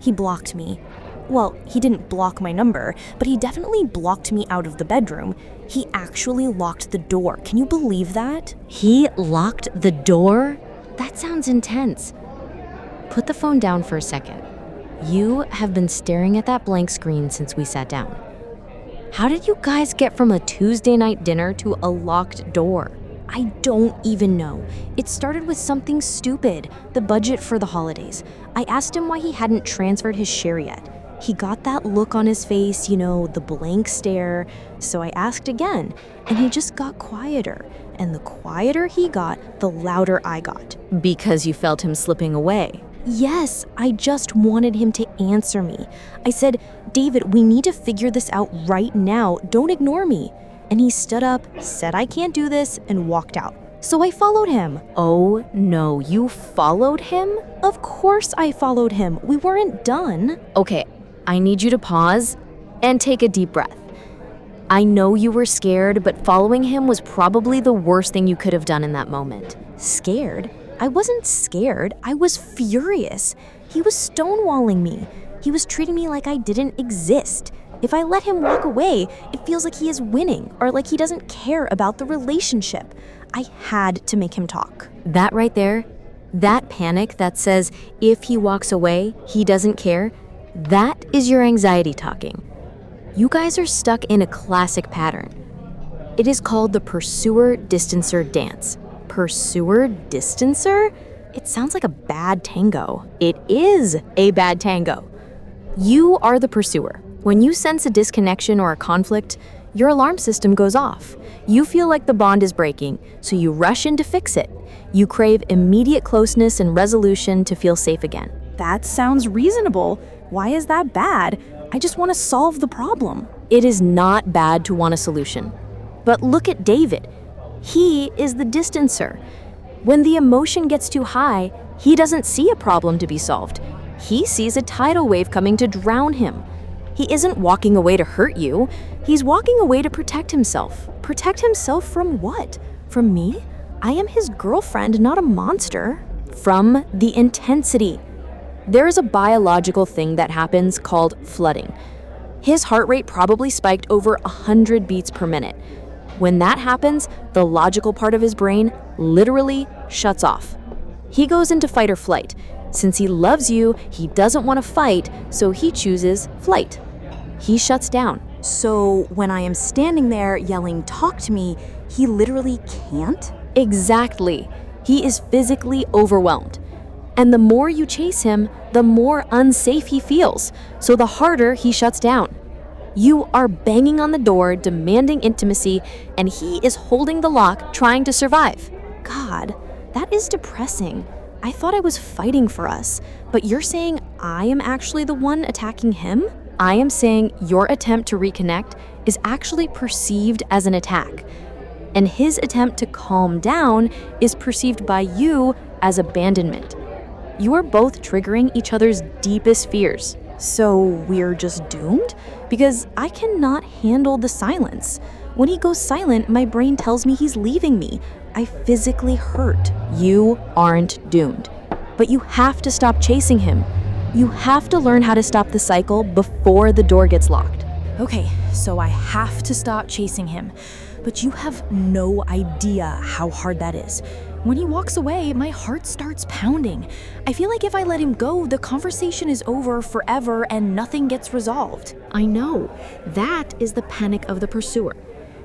He blocked me. Well, he didn't block my number, but he definitely blocked me out of the bedroom. He actually locked the door. Can you believe that? He locked the door? That sounds intense. Put the phone down for a second. You have been staring at that blank screen since we sat down. How did you guys get from a Tuesday night dinner to a locked door? I don't even know. It started with something stupid, the budget for the holidays. I asked him why he hadn't transferred his share yet. He got that look on his face, the blank stare. So I asked again, and he just got quieter. And the quieter he got, the louder I got. Because you felt him slipping away. Yes, I just wanted him to answer me. I said, "David, we need to figure this out right now. Don't ignore me." And he stood up, said I can't do this, and walked out. So I followed him. Oh no, you followed him? Of course I followed him. We weren't done. Okay, I need you to pause and take a deep breath. I know you were scared, but following him was probably the worst thing you could have done in that moment. Scared? I wasn't scared. I was furious. He was stonewalling me. He was treating me like I didn't exist. If I let him walk away, it feels like he is winning or like he doesn't care about the relationship. I had to make him talk. That right there, that panic that says if he walks away, he doesn't care, that is your anxiety talking. You guys are stuck in a classic pattern. It is called the pursuer-distancer dance. Pursuer-distancer? It sounds like a bad tango. It is a bad tango. You are the pursuer. When you sense a disconnection or a conflict, your alarm system goes off. You feel like the bond is breaking, so you rush in to fix it. You crave immediate closeness and resolution to feel safe again. That sounds reasonable. Why is that bad? I just want to solve the problem. It is not bad to want a solution. But look at David. He is the distancer. When the emotion gets too high, he doesn't see a problem to be solved. He sees a tidal wave coming to drown him. He isn't walking away to hurt you. He's walking away to protect himself. Protect himself from what? From me? I am his girlfriend, not a monster. From the intensity. There is a biological thing that happens called flooding. His heart rate probably spiked over 100 beats per minute. When that happens, the logical part of his brain literally shuts off. He goes into fight or flight. Since he loves you, he doesn't want to fight, so he chooses flight. He shuts down. So when I am standing there yelling, "Talk to me," he literally can't? Exactly. He is physically overwhelmed. And the more you chase him, the more unsafe he feels, so the harder he shuts down. You are banging on the door, demanding intimacy, and he is holding the lock, trying to survive. God, that is depressing. I thought I was fighting for us, but you're saying I am actually the one attacking him? I am saying your attempt to reconnect is actually perceived as an attack, and his attempt to calm down is perceived by you as abandonment. You are both triggering each other's deepest fears. So we're just doomed? Because I cannot handle the silence. When he goes silent, my brain tells me he's leaving me. I physically hurt. You aren't doomed. But you have to stop chasing him. You have to learn how to stop the cycle before the door gets locked. Okay, so I have to stop chasing him. But you have no idea how hard that is. When he walks away, my heart starts pounding. I feel like if I let him go, the conversation is over forever and nothing gets resolved. I know. That is the panic of the pursuer.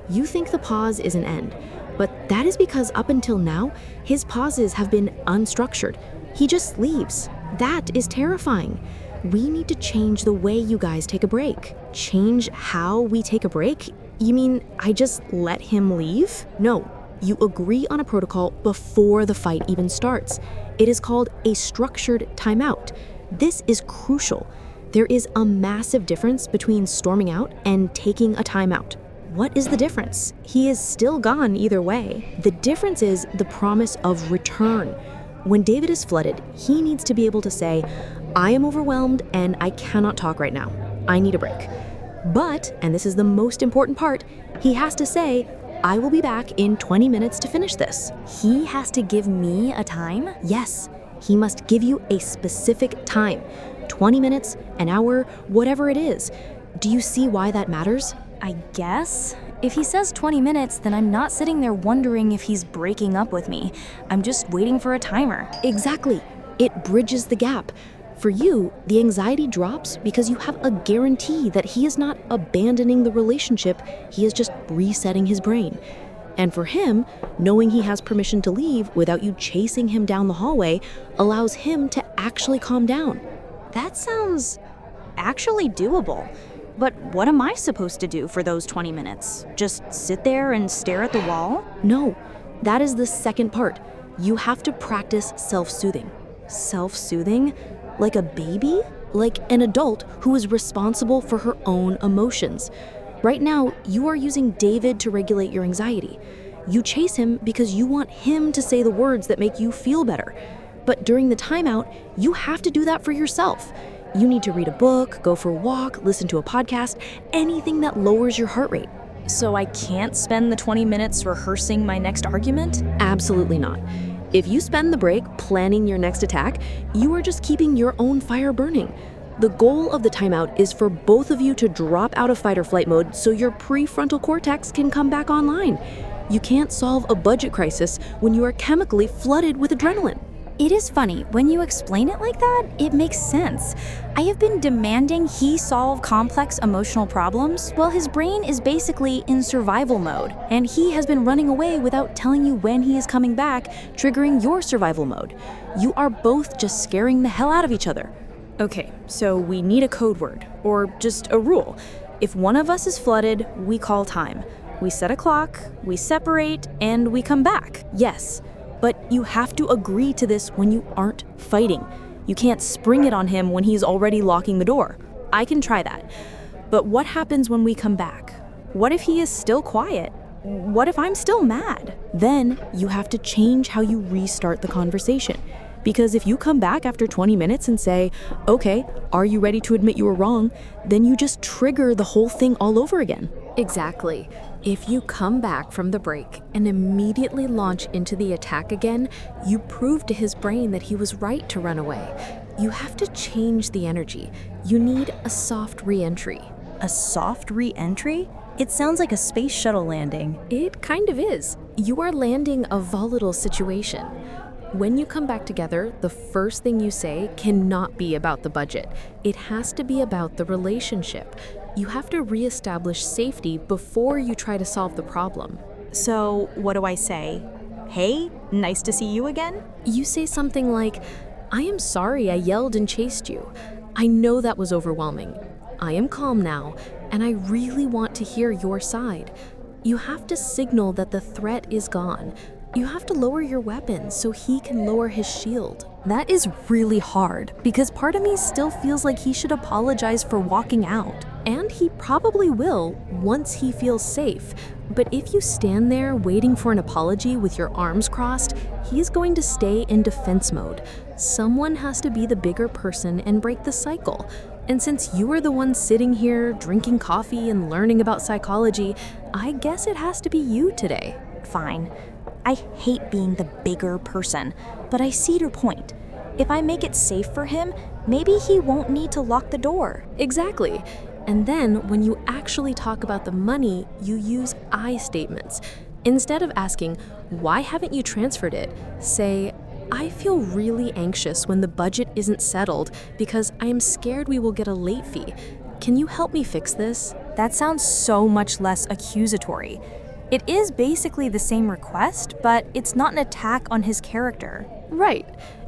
You think the pause is an end, but that is because up until now, his pauses have been unstructured. He just leaves. That is terrifying. We need to change the way you guys take a break. Change how we take a break? You mean I just let him leave? No. You agree on a protocol before the fight even starts. It is called a structured timeout. This is crucial. There is a massive difference between storming out and taking a timeout. What is the difference? He is still gone either way. The difference is the promise of return. When David is flooded, he needs to be able to say, "I am overwhelmed and I cannot talk right now. I need a break." But, and this is the most important part, he has to say, "I will be back in 20 minutes to finish this." He has to give me a time? Yes, he must give you a specific time. 20 minutes, an hour, whatever it is. Do you see why that matters? I guess. If he says 20 minutes, then I'm not sitting there wondering if he's breaking up with me. I'm just waiting for a timer. Exactly. It bridges the gap. For you, the anxiety drops because you have a guarantee that he is not abandoning the relationship, he is just resetting his brain. And for him, knowing he has permission to leave without you chasing him down the hallway allows him to actually calm down. That sounds actually doable. But what am I supposed to do for those 20 minutes? Just sit there and stare at the wall? No, that is the second part. You have to practice self-soothing. Self-soothing? Like a baby? Like an adult who is responsible for her own emotions. Right now, you are using David to regulate your anxiety. You chase him because you want him to say the words that make you feel better. But during the timeout, you have to do that for yourself. You need to read a book, go for a walk, listen to a podcast, anything that lowers your heart rate. So I can't spend the 20 minutes rehearsing my next argument? Absolutely not. If you spend the break planning your next attack, you are just keeping your own fire burning. The goal of the timeout is for both of you to drop out of fight or flight mode so your prefrontal cortex can come back online. You can't solve a budget crisis when you are chemically flooded with adrenaline. It is funny, when you explain it like that, it makes sense. I have been demanding he solve complex emotional problems while his brain is basically in survival mode, and he has been running away without telling you when he is coming back, triggering your survival mode. You are both just scaring the hell out of each other. Okay, so we need a code word, or just a rule. If one of us is flooded, we call time. We set a clock, we separate, and we come back. Yes. But you have to agree to this when you aren't fighting. You can't spring it on him when he's already locking the door. I can try that. But what happens when we come back? What if he is still quiet? What if I'm still mad? Then you have to change how you restart the conversation. Because if you come back after 20 minutes and say, okay, are you ready to admit you were wrong? Then you just trigger the whole thing all over again. Exactly. If you come back from the break and immediately launch into the attack again, you prove to his brain that he was right to run away. You have to change the energy. You need a soft re-entry. A soft re-entry? It sounds like a space shuttle landing. It kind of is. You are landing a volatile situation. When you come back together, the first thing you say cannot be about the budget. It has to be about the relationship. You have to reestablish safety before you try to solve the problem. So, what do I say? Hey, nice to see you again? You say something like, I am sorry I yelled and chased you. I know that was overwhelming. I am calm now, and I really want to hear your side. You have to signal that the threat is gone. You have to lower your weapon so he can lower his shield. That is really hard, because part of me still feels like he should apologize for walking out. And he probably will once he feels safe. But if you stand there waiting for an apology with your arms crossed, he's going to stay in defense mode. Someone has to be the bigger person and break the cycle. And since you are the one sitting here drinking coffee and learning about psychology, I guess it has to be you today. Fine. I hate being the bigger person, but I see your point. If I make it safe for him, maybe he won't need to lock the door. Exactly. And then when you actually talk about the money, you use I statements. Instead of asking, why haven't you transferred it? Say, I feel really anxious when the budget isn't settled because I am scared we will get a late fee. Can you help me fix this? That sounds so much less accusatory. It is basically the same request, but it's not an attack on his character. Right.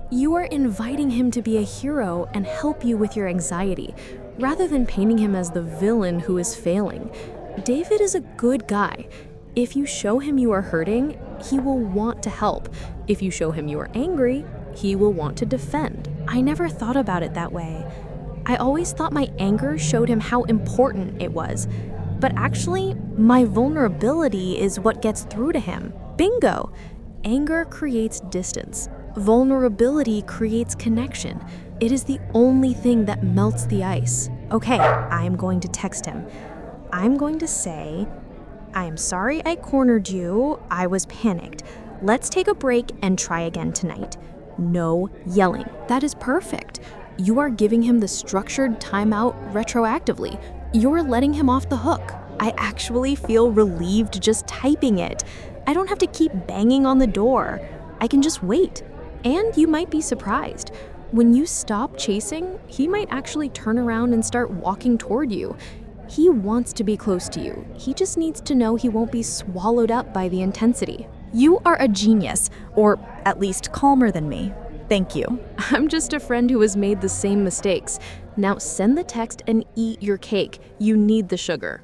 You are inviting him to be a hero and help you with your anxiety, rather than painting him as the villain who is failing. David is a good guy. If you show him you are hurting, he will want to help. If you show him you are angry, he will want to defend. I never thought about it that way. I always thought my anger showed him how important it was. But actually, my vulnerability is what gets through to him. Bingo! Anger creates distance. Vulnerability creates connection. It is the only thing that melts the ice. Okay, I'm going to text him. I'm going to say, I am sorry I cornered you. I was panicked. Let's take a break and try again tonight. No yelling. That is perfect. You are giving him the structured timeout retroactively. You're letting him off the hook. I actually feel relieved just typing it. I don't have to keep banging on the door. I can just wait. And you might be surprised. When you stop chasing, he might actually turn around and start walking toward you. He wants to be close to you. He just needs to know he won't be swallowed up by the intensity. You are a genius, or at least calmer than me. Thank you. I'm just a friend who has made the same mistakes. Now send the text and eat your cake. You need the sugar.